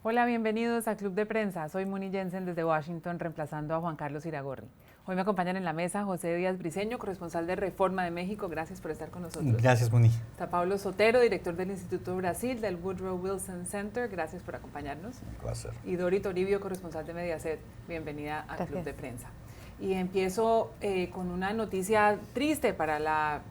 Hola, bienvenidos a Club de Prensa. Soy Moni Jensen desde Washington, reemplazando a Juan Carlos Iragorri. Hoy me acompañan en la mesa José Díaz Briceño, corresponsal de Reforma de México. Gracias por estar con nosotros. Gracias, Moni. Está Pablo Sotero, director del Instituto Brasil del Woodrow Wilson Center. Gracias por acompañarnos. Un placer. Y Dori Toribio, corresponsal de Mediaset. Bienvenida al Gracias. Club de Prensa. Y empiezo con una noticia triste para la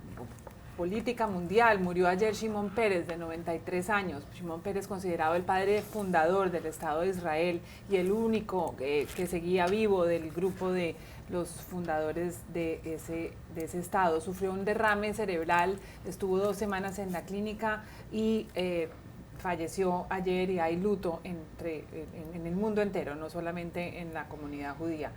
política mundial. Murió ayer Shimon Peres, de 93 años. Shimon Peres, considerado el padre fundador del Estado de Israel y el único que seguía vivo del grupo de los fundadores de ese Estado. Sufrió un derrame cerebral, estuvo 2 semanas en la clínica y falleció ayer, y hay luto en el mundo entero, no solamente en la comunidad judía.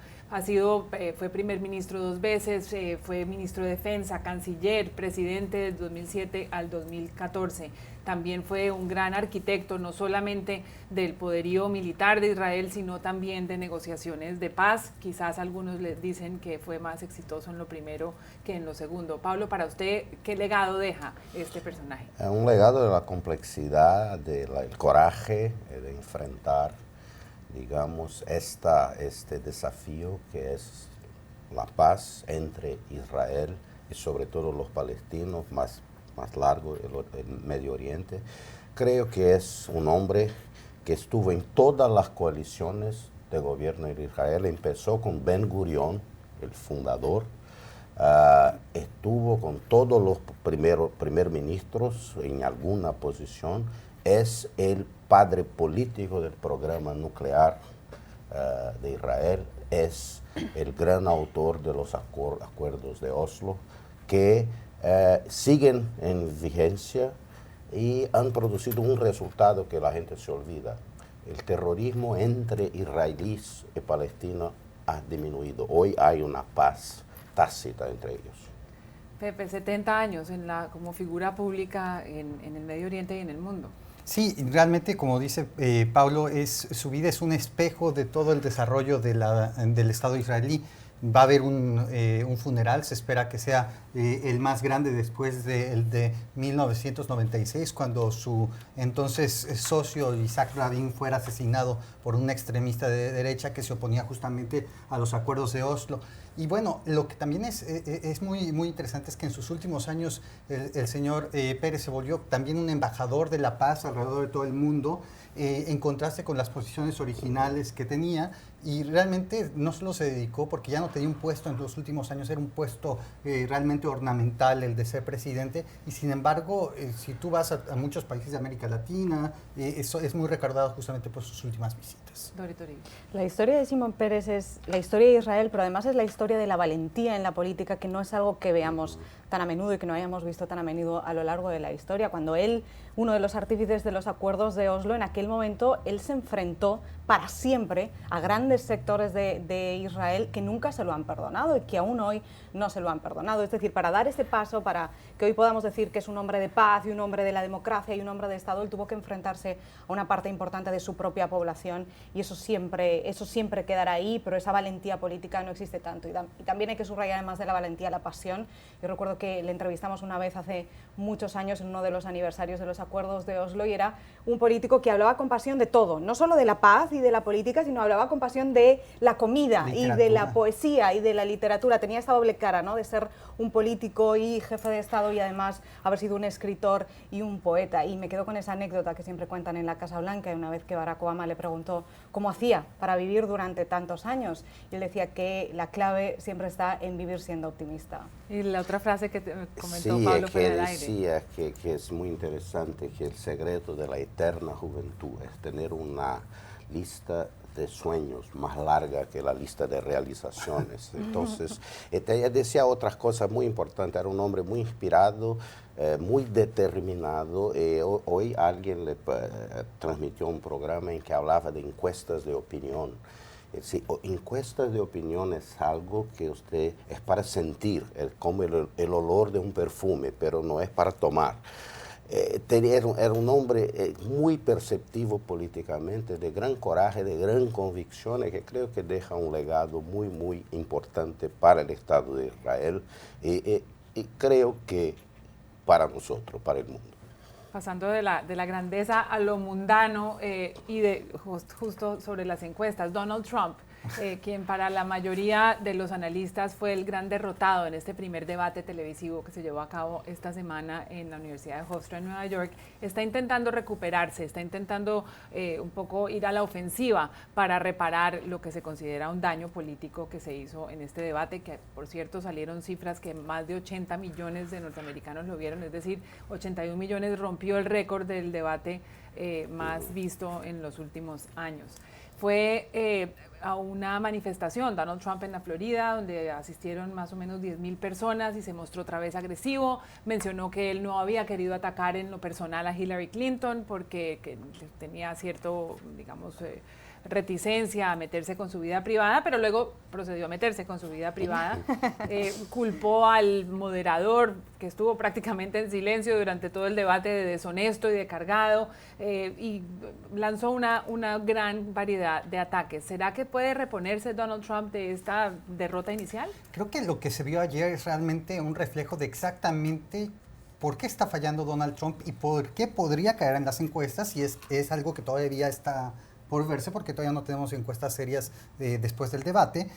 Fue primer ministro 2 veces, fue ministro de Defensa, canciller, presidente del 2007 al 2014. También fue un gran arquitecto, no solamente del poderío militar de Israel, sino también de negociaciones de paz. Quizás algunos le dicen que fue más exitoso en lo primero que en lo segundo. Pablo, para usted, ¿qué legado deja este personaje? Un legado de la complejidad, del coraje de enfrentar, digamos, este desafío que es la paz entre Israel y sobre todo los palestinos, más largo, el Medio Oriente. Creo que es un hombre que estuvo en todas las coaliciones de gobierno de Israel. Empezó con Ben Gurión, el fundador, estuvo con todos los primer ministros en alguna posición. Es el padre político del programa nuclear de Israel, es el gran autor de los acuerdos de Oslo, que siguen en vigencia y han producido un resultado que la gente se olvida. El terrorismo entre israelíes y palestinos ha disminuido. Hoy hay una paz tácita entre ellos. Pepe, 70 años como figura pública en el Medio Oriente y en el mundo. Sí, realmente, como dice Pablo, su vida es un espejo de todo el desarrollo del Estado israelí. Va a haber un funeral, se espera que sea el más grande después del de 1996, cuando su entonces socio Isaac Rabin fuera asesinado por un extremista de derecha que se oponía justamente a los acuerdos de Oslo. Y bueno, lo que también es muy, muy interesante es que en sus últimos años el señor Pérez se volvió también un embajador de la paz alrededor de todo el mundo, en contraste con las posiciones originales que tenía, y realmente no solo se dedicó, porque ya no tenía un puesto en los últimos años, era un puesto realmente ornamental el de ser presidente, y sin embargo, si tú vas a muchos países de América Latina, eso es muy recordado justamente por sus últimas visitas. Dori Toribio. La historia de Shimon Peres es la historia de Israel, pero además es la historia de la valentía en la política, que no es algo que veamos tan a menudo y que no hayamos visto tan a menudo a lo largo de la historia. Cuando él, uno de los artífices de los acuerdos de Oslo, en aquel momento él se enfrentó para siempre a grandes sectores de Israel que nunca se lo han perdonado y que aún hoy no se lo han perdonado. Es decir, para dar ese paso, para que hoy podamos decir que es un hombre de paz y un hombre de la democracia y un hombre de Estado, él tuvo que enfrentarse a una parte importante de su propia población, y eso siempre quedará ahí, pero esa valentía política no existe tanto. Y también hay que subrayar, además de la valentía, la pasión. Yo recuerdo que le entrevistamos una vez hace muchos años en uno de los aniversarios de los acuerdos de Oslo, y era un político que hablaba con pasión de todo, no solo de la paz y de la política, sino hablaba con pasión de la comida y de la poesía y de la literatura. Tenía esa doble cara, ¿no?, de ser un político y jefe de Estado, y además haber sido un escritor y un poeta. Y me quedo con esa anécdota que siempre cuentan en la Casa Blanca, una vez que Barack Obama le preguntó cómo hacía para vivir durante tantos años, y él decía que la clave siempre está en vivir siendo optimista. Y la otra frase que comentó Sí, Pablo es fue que en el aire. decía que es muy interesante, que el secreto de la eterna juventud es tener una lista de sueños más larga que la lista de realizaciones. Entonces, decía otras cosas muy importantes. Era un hombre muy inspirado, muy determinado. Hoy alguien le transmitió un programa en que hablaba de encuestas de opinión. Sí, encuestas de opinión es algo que usted es para sentir, como el olor de un perfume, pero no es para tomar. Era un hombre muy perceptivo políticamente, de gran coraje, de gran convicción, que creo que deja un legado muy, muy importante para el Estado de Israel. Y creo que para nosotros, para el mundo. Pasando de la grandeza a lo mundano y justo sobre las encuestas, Donald Trump, quien para la mayoría de los analistas fue el gran derrotado en este primer debate televisivo que se llevó a cabo esta semana en la Universidad de Hofstra en Nueva York, está intentando recuperarse, está intentando un poco ir a la ofensiva para reparar lo que se considera un daño político que se hizo en este debate, que por cierto salieron cifras que más de 80 millones de norteamericanos lo vieron, es decir, 81 millones rompió el récord del debate más visto en los últimos años. Fue a una manifestación, Donald Trump en la Florida, donde asistieron más o menos 10,000 personas y se mostró otra vez agresivo. Mencionó que él no había querido atacar en lo personal a Hillary Clinton porque tenía cierto, digamos, reticencia a meterse con su vida privada, pero luego procedió a meterse con su vida privada. Culpó al moderador, que estuvo prácticamente en silencio durante todo el debate, de deshonesto y de cargado, y lanzó una gran variedad de ataques. ¿Será que puede reponerse Donald Trump de esta derrota inicial? Creo que lo que se vio ayer es realmente un reflejo de exactamente por qué está fallando Donald Trump y por qué podría caer en las encuestas, y es algo que todavía está por verse, porque todavía no tenemos encuestas serias después del debate,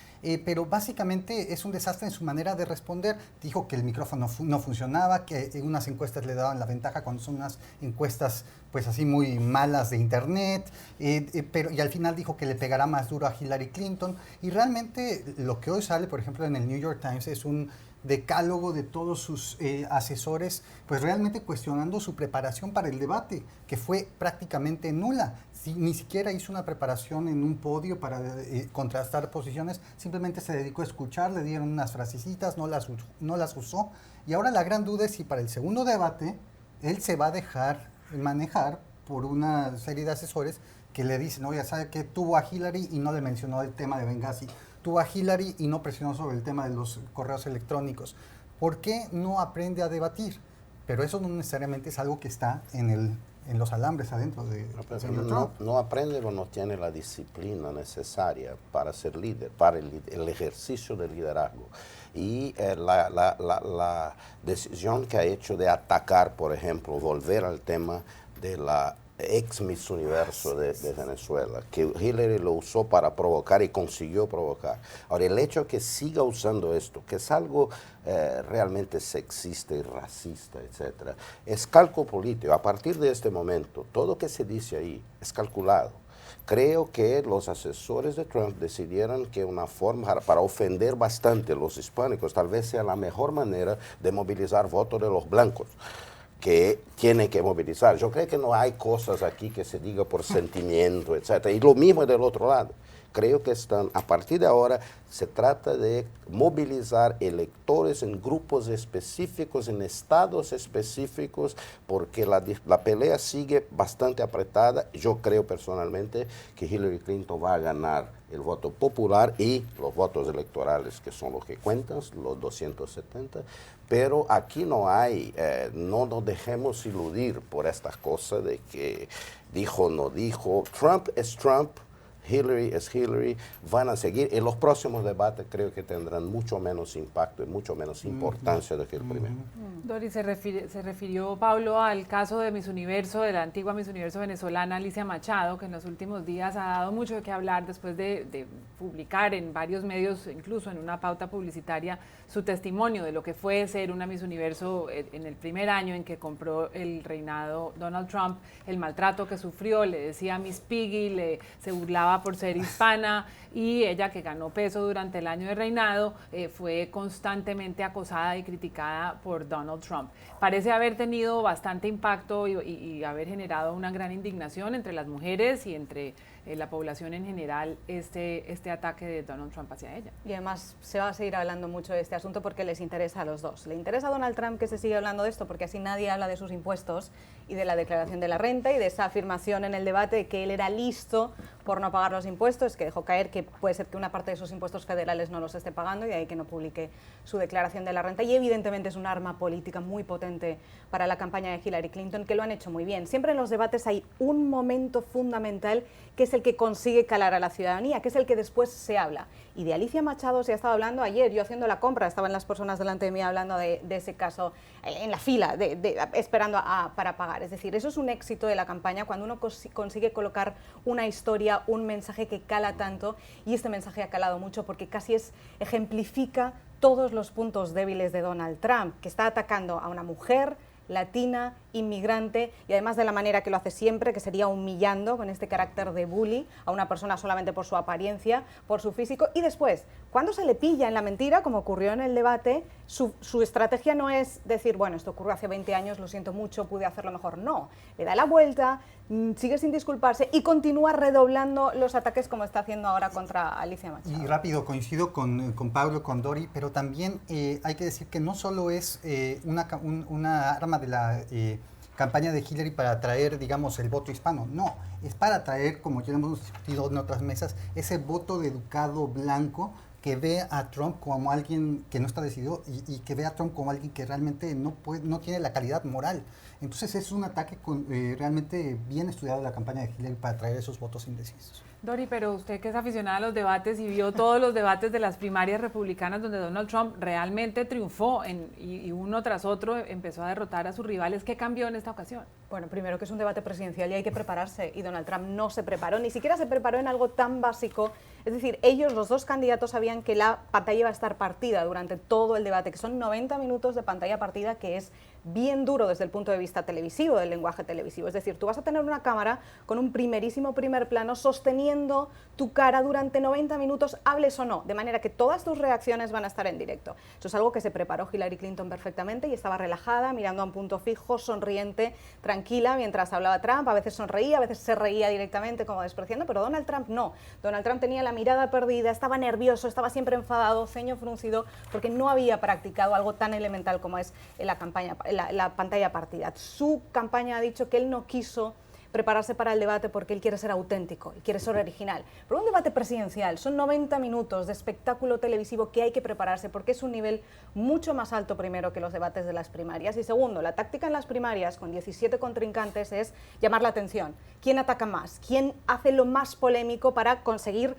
pero básicamente es un desastre en su manera de responder. Dijo que el micrófono no funcionaba, que unas encuestas le daban la ventaja cuando son unas encuestas pues así muy malas de internet, y al final dijo que le pegará más duro a Hillary Clinton, y realmente lo que hoy sale, por ejemplo, en el New York Times es un decálogo de todos sus asesores, pues realmente cuestionando su preparación para el debate, que fue prácticamente nula. Ni siquiera hizo una preparación en un podio para contrastar posiciones, simplemente se dedicó a escuchar, le dieron unas frasecitas, no las usó, y ahora la gran duda es si para el segundo debate él se va a dejar manejar por una serie de asesores que le dicen, oye, ¿sabe qué? Tuvo a Hillary y no le mencionó el tema de Benghazi, tuvo a Hillary y no presionó sobre el tema de los correos electrónicos. ¿Por qué no aprende a debatir? Pero eso no necesariamente es algo que está en los alambres adentro de no aprende o no tiene la disciplina necesaria para ser líder, para el ejercicio del liderazgo. Y la decisión que ha hecho de atacar, por ejemplo, volver al tema de la ex Miss Universo de Venezuela, que Hillary lo usó para provocar y consiguió provocar. Ahora, el hecho de que siga usando esto, que es algo realmente sexista y racista, etcétera, es cálculo político. A partir de este momento, todo lo que se dice ahí es calculado. Creo que los asesores de Trump decidieron que una forma para ofender bastante a los hispánicos tal vez sea la mejor manera de movilizar votos de los blancos, que tienen que movilizar. Yo creo que no hay cosas aquí que se diga por sentimiento, etc. Y lo mismo del otro lado. Creo que a partir de ahora se trata de movilizar electores en grupos específicos, en estados específicos, porque la pelea sigue bastante apretada. Yo creo personalmente que Hillary Clinton va a ganar el voto popular y los votos electorales, que son los que cuentan, los 270, pero aquí no hay, no nos dejemos iludir por estas cosas de que dijo, no dijo. Trump es Trump, Hillary es Hillary, van a seguir. En los próximos debates creo que tendrán mucho menos impacto y mucho menos importancia do que el primero. Doris, se refirió Pablo al caso de Miss Universo, de la antigua Miss Universo venezolana Alicia Machado, que en los últimos días ha dado mucho de qué hablar después de publicar en varios medios, incluso en una pauta publicitaria, su testimonio de lo que fue ser una Miss Universo en el primer año en que compró el reinado Donald Trump, el maltrato que sufrió, le decía Miss Piggy, se burlaba por ser hispana, y ella, que ganó peso durante el año de reinado, fue constantemente acosada y criticada por Donald Trump. Parece haber tenido bastante impacto y haber generado una gran indignación entre las mujeres y entre la población en general este ataque de Donald Trump hacia ella. Y además se va a seguir hablando mucho de este asunto porque les interesa a los dos. Le interesa a Donald Trump que se siga hablando de esto porque así nadie habla de sus impuestos y de la declaración de la renta y de esa afirmación en el debate de que él era listo por no pagar los impuestos, que dejó caer que puede ser que una parte de esos impuestos federales no los esté pagando y de ahí que no publique su declaración de la renta. Y evidentemente es un arma política muy potente para la campaña de Hillary Clinton, que lo han hecho muy bien. Siempre en los debates hay un momento fundamental que es el que consigue calar a la ciudadanía, que es el que después se habla. Y de Alicia Machado se ha estado hablando ayer, yo haciendo la compra, estaban las personas delante de mí hablando de ese caso, en la fila, esperando para pagar. Es decir, eso es un éxito de la campaña, cuando uno consigue colocar una historia, un mensaje que cala tanto, y este mensaje ha calado mucho porque casi ejemplifica todos los puntos débiles de Donald Trump, que está atacando a una mujer latina, inmigrante, y además de la manera que lo hace siempre, que sería humillando, con este carácter de bully, a una persona solamente por su apariencia, por su físico, y después, cuando se le pilla en la mentira, como ocurrió en el debate, su estrategia no es decir, bueno, esto ocurrió hace 20 años, lo siento mucho, pude hacerlo mejor, no, le da la vuelta, sigue sin disculparse y continúa redoblando los ataques como está haciendo ahora contra Alicia Machado. Y rápido, coincido con Pablo, con Dori, pero también hay que decir que no solo es una arma de la campaña de Hillary para atraer, digamos, el voto hispano, no, es para atraer, como ya hemos discutido en otras mesas, ese voto de educado blanco que ve a Trump como alguien que no está decidido y que ve a Trump como alguien que realmente no tiene la calidad moral. Entonces es un ataque realmente bien estudiado de la campaña de Hillary para atraer esos votos indecisos. Dori, pero usted que es aficionada a los debates y vio todos los debates de las primarias republicanas donde Donald Trump realmente triunfó y uno tras otro empezó a derrotar a sus rivales, ¿qué cambió en esta ocasión? Bueno, primero que es un debate presidencial y hay que prepararse, y Donald Trump no se preparó, ni siquiera se preparó en algo tan básico. Es decir, ellos, los dos candidatos, sabían que la pantalla iba a estar partida durante todo el debate, que son 90 minutos de pantalla partida, que es bien duro desde el punto de vista televisivo, del lenguaje televisivo. Es decir, tú vas a tener una cámara con un primerísimo primer plano sosteniendo tu cara durante 90 minutos, hables o no, de manera que todas tus reacciones van a estar en directo. Eso es algo que se preparó Hillary Clinton perfectamente y estaba relajada, mirando a un punto fijo, sonriente, tranquila, mientras hablaba Trump. A veces sonreía, a veces se reía directamente como despreciando, pero Donald Trump no. Donald Trump tenía la mirada perdida, estaba nervioso, estaba siempre enfadado, ceño fruncido, porque no había practicado algo tan elemental como es la pantalla partida. Su campaña ha dicho que él no quiso prepararse para el debate porque él quiere ser auténtico y quiere ser original. Pero un debate presidencial son 90 minutos de espectáculo televisivo que hay que prepararse porque es un nivel mucho más alto, primero, que los debates de las primarias, y segundo, la táctica en las primarias con 17 contrincantes es llamar la atención. ¿Quién ataca más? ¿Quién hace lo más polémico para conseguir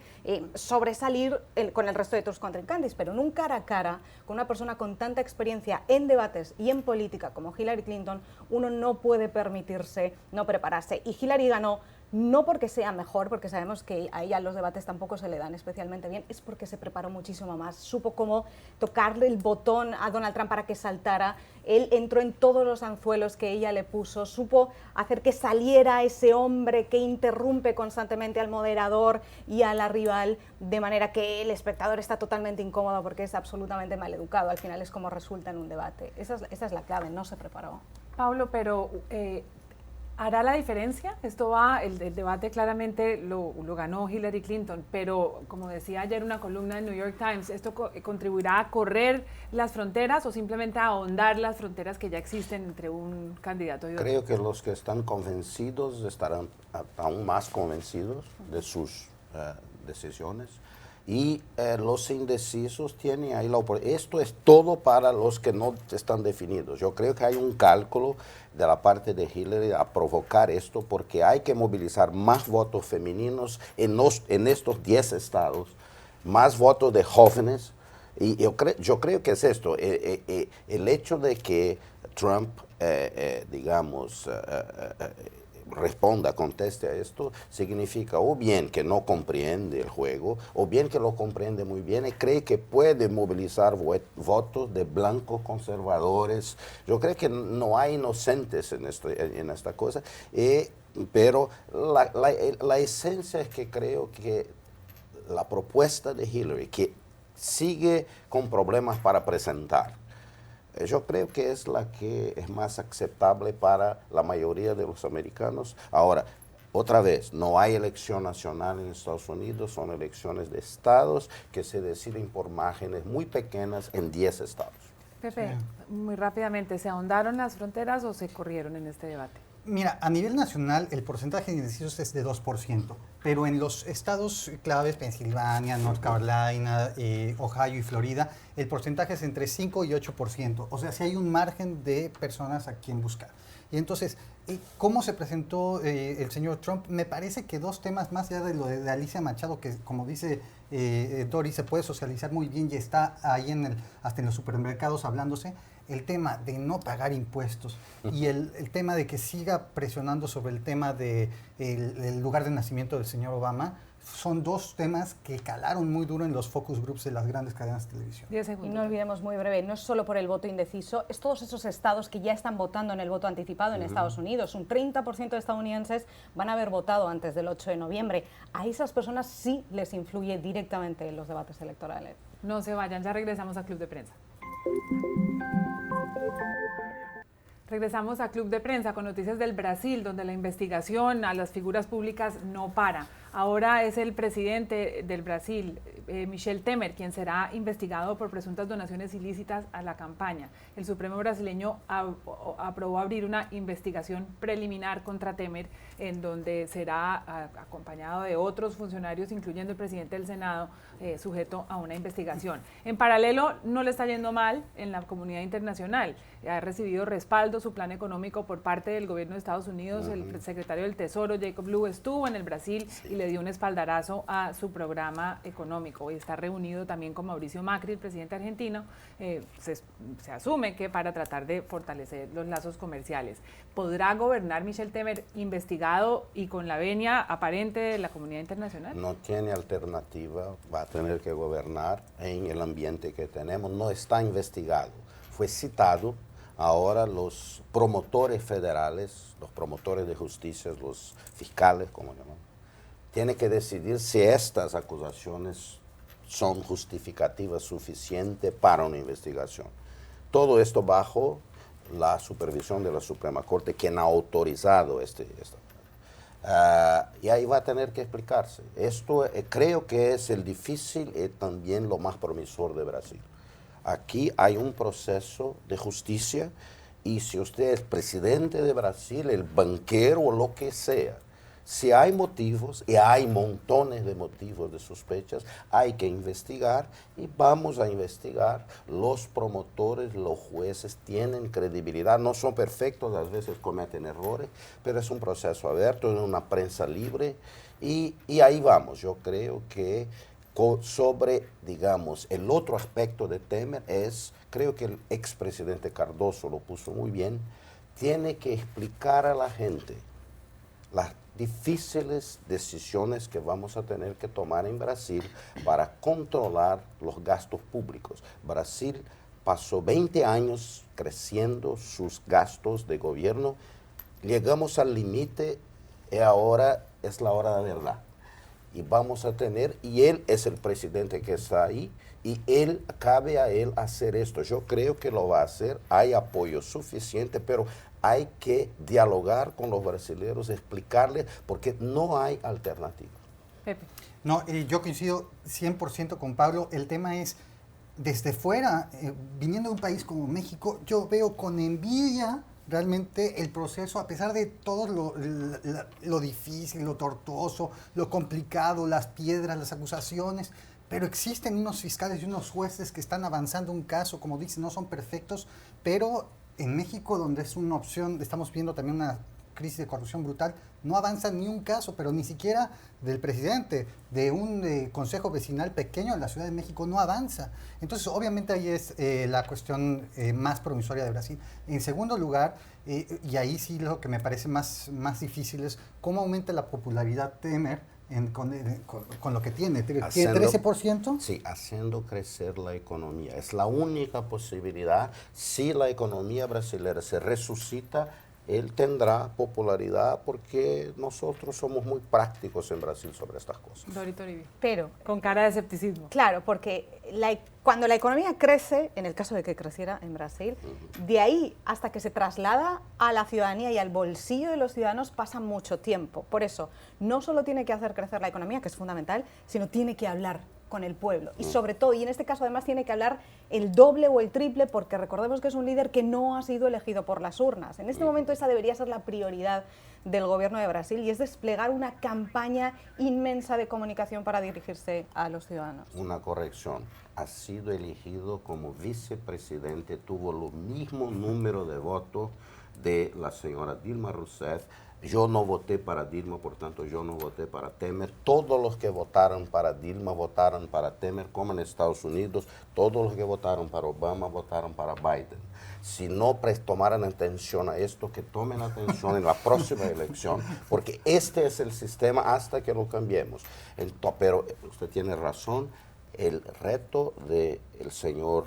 sobresalir con el resto de tus contrincantes? Pero en un cara a cara, con una persona con tanta experiencia en debates y en política como Hillary Clinton, uno no puede permitirse no prepararse. Y Hillary ganó no porque sea mejor, porque sabemos que a ella los debates tampoco se le dan especialmente bien, es porque se preparó muchísimo más, supo cómo tocarle el botón a Donald Trump para que saltara, él entró en todos los anzuelos que ella le puso, supo hacer que saliera ese hombre que interrumpe constantemente al moderador y a la rival, de manera que el espectador está totalmente incómodo porque es absolutamente maleducado. Al final es como resulta en un debate. Esa es la clave, no se preparó. Pablo, pero ¿hará la diferencia? El debate claramente lo ganó Hillary Clinton, pero como decía ayer una columna en New York Times, ¿esto contribuirá a correr las fronteras o simplemente a ahondar las fronteras que ya existen entre un candidato y otro? Creo que los que están convencidos estarán aún más convencidos de sus decisiones. Y los indecisos tienen ahí la oportunidad. Esto es todo para los que no están definidos. Yo creo que hay un cálculo de la parte de Hillary a provocar esto porque hay que movilizar más votos femeninos en estos 10 estados, más votos de jóvenes. Y yo creo que es esto, el hecho de que Trump, conteste a esto, significa o bien que no comprende el juego, o bien que lo comprende muy bien y cree que puede movilizar votos de blancos conservadores. Yo creo que no hay inocentes en esta cosa, pero la esencia es que creo que la propuesta de Hillary, que sigue con problemas para presentar, yo creo que es la que es más aceptable para la mayoría de los americanos. Ahora, otra vez, no hay elección nacional en Estados Unidos, son elecciones de estados que se deciden por márgenes muy pequeñas en 10 estados. Pepe, muy rápidamente, ¿se ahondaron las fronteras o se corrieron en este debate? Mira, a nivel nacional el porcentaje de indecisos es de 2%, pero en los estados claves, Pensilvania, North Carolina, Ohio y Florida, el porcentaje es entre 5 y 8%. O sea, sí hay un margen de personas a quien buscar. Y entonces, ¿cómo se presentó el señor Trump? Me parece que dos temas más allá de lo de Alicia Machado, que como dice Dori, se puede socializar muy bien y está ahí hasta en los supermercados hablándose. El tema de no pagar impuestos y el tema de que siga presionando sobre el tema de el lugar de nacimiento del señor Obama, son dos temas que calaron muy duro en los focus groups de las grandes cadenas de televisión. 10 segundos. Y no olvidemos, muy breve, no es solo por el voto indeciso, es todos esos estados que ya están votando en el voto anticipado en Estados Unidos. Un 30% de estadounidenses van a haber votado antes del 8 de noviembre. A esas personas sí les influye directamente en los debates electorales. No se vayan, ya regresamos a Club de Prensa. Regresamos a Club de Prensa con noticias del Brasil, donde la investigación a las figuras públicas no para. Ahora es el presidente del Brasil, Michel Temer, quien será investigado por presuntas donaciones ilícitas a la campaña. El Supremo brasileño aprobó abrir una investigación preliminar contra Temer, en donde será acompañado de otros funcionarios, incluyendo el presidente del Senado, sujeto a una investigación. En paralelo, no le está yendo mal en la comunidad internacional. Ha recibido respaldo su plan económico por parte del gobierno de Estados Unidos. El secretario del Tesoro, Jacob Lew, estuvo en el Brasil y le dio un espaldarazo a su programa económico. Y está reunido también con Mauricio Macri, el presidente argentino. Se asume que para tratar de fortalecer los lazos comerciales. ¿Podrá gobernar Michel Temer investigado y con la venia aparente de la comunidad internacional? No tiene alternativa, va a tener que gobernar en el ambiente que tenemos. No está investigado, fue citado. Ahora los promotores federales, los promotores de justicia, los fiscales, como llamamos, tienen que decidir si estas acusaciones son justificativas suficientes para una investigación. Todo esto bajo la supervisión de la Suprema Corte, quien ha autorizado esto. Y ahí va a tener que explicarse. Esto creo que es el difícil y también lo más promisor de Brasil. Aquí hay un proceso de justicia y si usted es presidente de Brasil, el banquero o lo que sea, si hay motivos, y hay montones de motivos de sospechas, hay que investigar y vamos a investigar. Los promotores, los jueces tienen credibilidad, no son perfectos, a veces cometen errores, pero es un proceso abierto, es una prensa libre y ahí vamos. Yo creo que sobre, digamos, el otro aspecto de Temer creo que el expresidente Cardoso lo puso muy bien, tiene que explicar a la gente las difíciles decisiones que vamos a tener que tomar en Brasil para controlar los gastos públicos. Brasil pasó 20 años creciendo sus gastos de gobierno, llegamos al límite y ahora es la hora de verdad. Y vamos a tener, y él es el presidente que está ahí, y cabe a él hacer esto. Yo creo que lo va a hacer, hay apoyo suficiente, pero hay que dialogar con los brasileños, explicarles, porque no hay alternativa. Pepe. No, yo coincido 100% con Pablo. El tema es, desde fuera, viniendo de un país como México, yo veo con envidia realmente el proceso, a pesar de todo lo difícil, lo tortuoso, lo complicado, las piedras, las acusaciones, pero existen unos fiscales y unos jueces que están avanzando un caso, como dicen, no son perfectos, pero en México, donde es una opción, estamos viendo también una crisis de corrupción brutal, no avanza ni un caso, pero ni siquiera del presidente, de un consejo vecinal pequeño en la Ciudad de México no avanza. Entonces, obviamente ahí es la cuestión más promisoria de Brasil. En segundo lugar, y ahí sí lo que me parece más difícil es cómo aumenta la popularidad Temer con lo que tiene. ¿Tiene 13%? Sí, haciendo crecer la economía. Es la única posibilidad. Si la economía brasileña se resucita, él tendrá popularidad porque nosotros somos muy prácticos en Brasil sobre estas cosas. Dorito Uribe. Pero, con cara de escepticismo. claro, porque Cuando la economía crece, en el caso de que creciera en Brasil, de ahí hasta que se traslada a la ciudadanía y al bolsillo de los ciudadanos pasa mucho tiempo. Por eso, no solo tiene que hacer crecer la economía, que es fundamental, sino tiene que hablar con el pueblo. Y sobre todo, y en este caso además tiene que hablar el doble o el triple, porque recordemos que es un líder que no ha sido elegido por las urnas. En este momento esa debería ser la prioridad del gobierno de Brasil, y es desplegar una campaña inmensa de comunicación para dirigirse a los ciudadanos. Una corrección. Ha sido elegido como vicepresidente, tuvo lo mismo número de votos de la señora Dilma Rousseff. Yo no voté para Dilma, por tanto yo no voté para Temer. Todos los que votaron para Dilma votaron para Temer, como en Estados Unidos. Todos los que votaron para Obama votaron para Biden. Si no tomaran atención a esto, que tomen atención en la próxima elección, porque este es el sistema hasta que lo cambiemos. Pero usted tiene razón, el reto del señor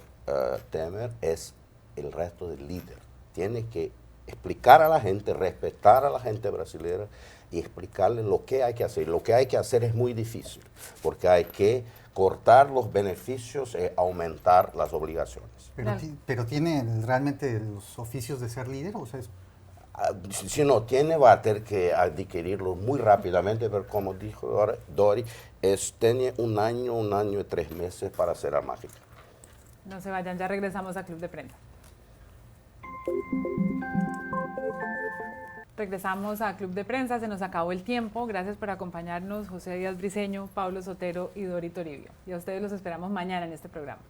Temer es el reto del líder. Tiene que explicar a la gente, respetar a la gente brasileña y explicarle lo que hay que hacer. Lo que hay que hacer es muy difícil, porque hay que cortar los beneficios y aumentar las obligaciones. Pero ¿tiene realmente los oficios de ser líder? O sea, si no tiene, va a tener que adquirirlo muy rápidamente, pero como dijo Dori, tiene un año y 3 meses para hacer la mágica. No se vayan, ya regresamos a Club de Prensa. Regresamos a Club de Prensa, se nos acabó el tiempo. Gracias por acompañarnos, José Díaz Briceño, Pablo Sotero y Dori Toribio. Y a ustedes los esperamos mañana en este programa.